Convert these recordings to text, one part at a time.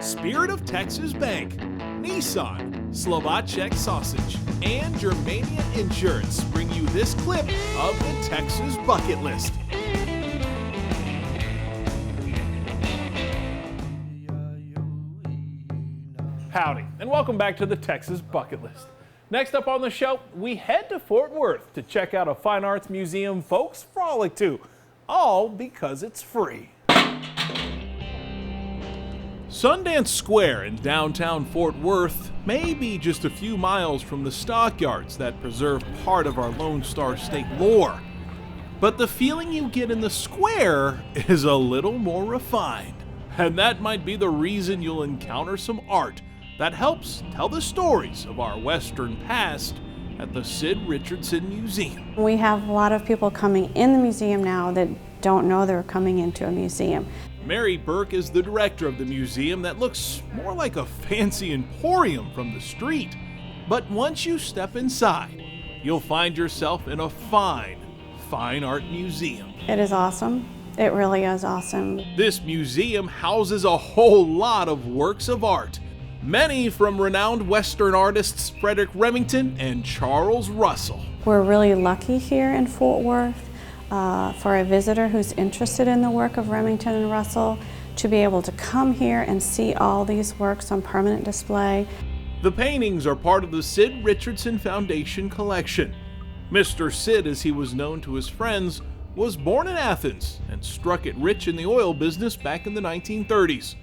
Spirit of Texas Bank, Nissan, Slovacek Sausage, and Germania Insurance bring you this clip of the Texas Bucket List. Howdy, and welcome back to the Texas Bucket List. Next up on the show, we head to Fort Worth to check out a fine arts museum folks frolic to, all because it's free. Sundance Square in downtown Fort Worth may be just a few miles from the stockyards that preserve part of our Lone Star State lore. But the feeling you get in the square is a little more refined. And that might be the reason you'll encounter some art that helps tell the stories of our Western past at the Sid Richardson Museum. We have a lot of people coming in the museum now that don't know they're coming into a museum. Mary Burke is the director of the museum that looks more like a fancy emporium from the street. But once you step inside, you'll find yourself in a fine art museum. It is awesome. It really is awesome. This museum houses a whole lot of works of art, many from renowned Western artists Frederick Remington and Charles Russell. We're really lucky here in Fort Worth for a visitor who's interested in the work of Remington and Russell to be able to come here and see all these works on permanent display. The paintings are part of the Sid Richardson Foundation collection. Mr. Sid, as he was known to his friends, was born in Athens and struck it rich in the oil business back in the 1930s.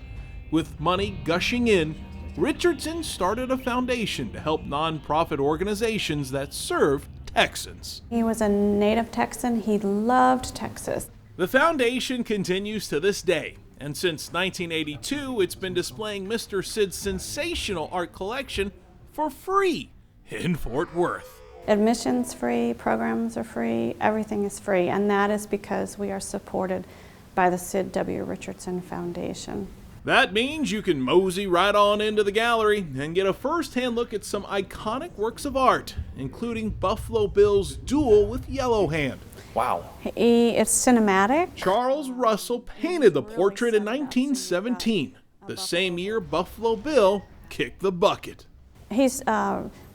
With money gushing in, Richardson started a foundation to help nonprofit organizations that serve Texans. He was a native Texan. He loved Texas. The foundation continues to this day, and since 1982, it's been displaying Mr. Sid's sensational art collection for free in Fort Worth. Admission's free, programs are free, everything is free, and that is because we are supported by the Sid W. Richardson Foundation. That means you can mosey right on into the gallery and get a first-hand look at some iconic works of art, including Buffalo Bill's Duel with Yellow Hand. Wow. It's cinematic. Charles Russell painted the portrait in 1917, the same year Buffalo Bill kicked the bucket. He's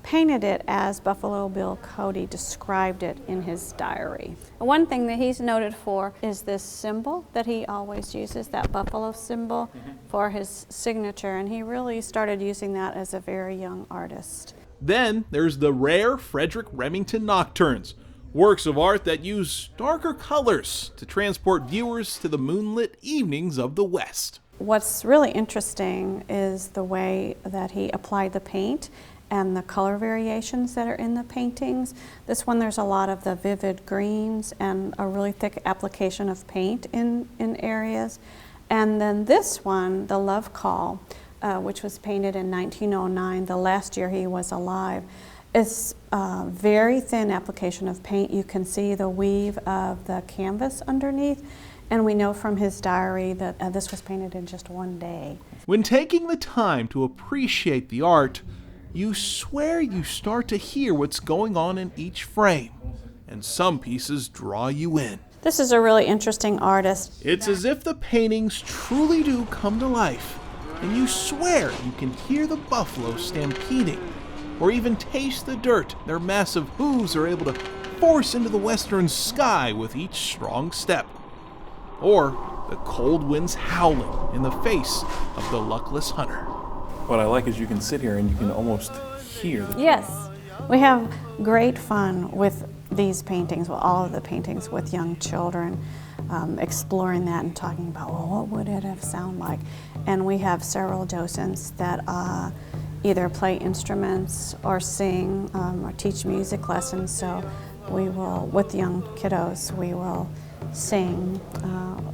painted it as Buffalo Bill Cody described it in his diary. One thing that he's noted for is this symbol that he always uses, that buffalo symbol, for his signature, and he really started using that as a very young artist. Then there's the rare Frederick Remington Nocturnes, works of art that use darker colors to transport viewers to the moonlit evenings of the West. What's really interesting is the way that he applied the paint and the color variations that are in the paintings. This one, there's a lot of the vivid greens and a really thick application of paint in areas. And then this one, the Love Call, which was painted in 1909, the last year he was alive, is a very thin application of paint. You can see the weave of the canvas underneath. And we know from his diary that this was painted in just one day. When taking the time to appreciate the art, you swear you start to hear what's going on in each frame, and some pieces draw you in. This is a really interesting artist. It's as if the paintings truly do come to life, and you swear you can hear the buffalo stampeding, or even taste the dirt their massive hooves are able to force into the western sky with each strong step. Or the cold winds howling in the face of the luckless hunter. What I like is you can sit here and you can almost hear the Yes, we have great fun with these paintings, well, all of the paintings with young children, exploring that and talking about, well, what would it have sounded like? And we have several docents that either play instruments or sing or teach music lessons. So we will, with young kiddos, we will sing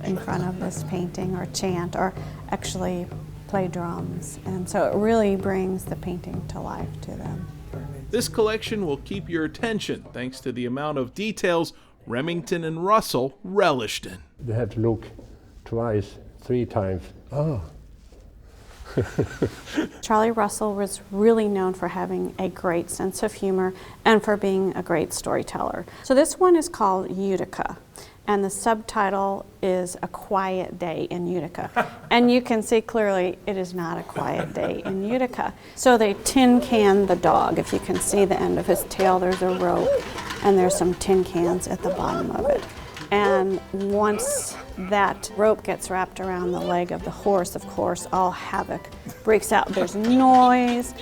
in front of this painting or chant or actually play drums. And so it really brings the painting to life to them. This collection will keep your attention thanks to the amount of details Remington and Russell relished in. They had to look twice, 3 times. Oh. Charlie Russell was really known for having a great sense of humor and for being a great storyteller. So this one is called Utica, and the subtitle is A Quiet Day in Utica. And you can see clearly it is not a quiet day in Utica. So they tin can the dog. If you can see the end of his tail, there's a rope, and there's some tin cans at the bottom of it. And once that rope gets wrapped around the leg of the horse, of course, all havoc breaks out. There's noise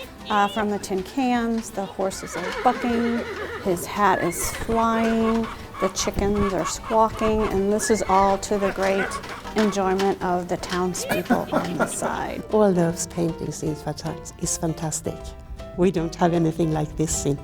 from the tin cans, the horses are bucking, his hat is flying, the chickens are squawking, and this is all to the great enjoyment of the townspeople on the side. All those paintings is fantastic. We don't have anything like this in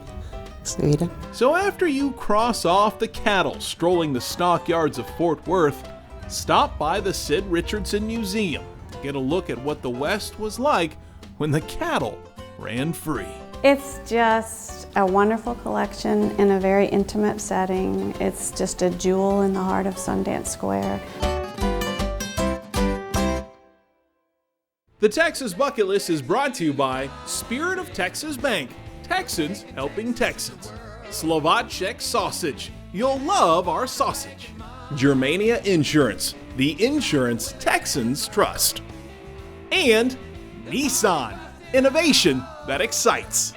Sweden. So after you cross off the cattle strolling the stockyards of Fort Worth, stop by the Sid Richardson Museum to get a look at what the West was like when the cattle ran free. It's just a wonderful collection in a very intimate setting. It's just a jewel in the heart of Sundance Square. The Texas Bucket List is brought to you by Spirit of Texas Bank, Texans helping Texans. Slovacek Sausage, you'll love our sausage. Germania Insurance, the insurance Texans trust. And Nissan, innovation that excites.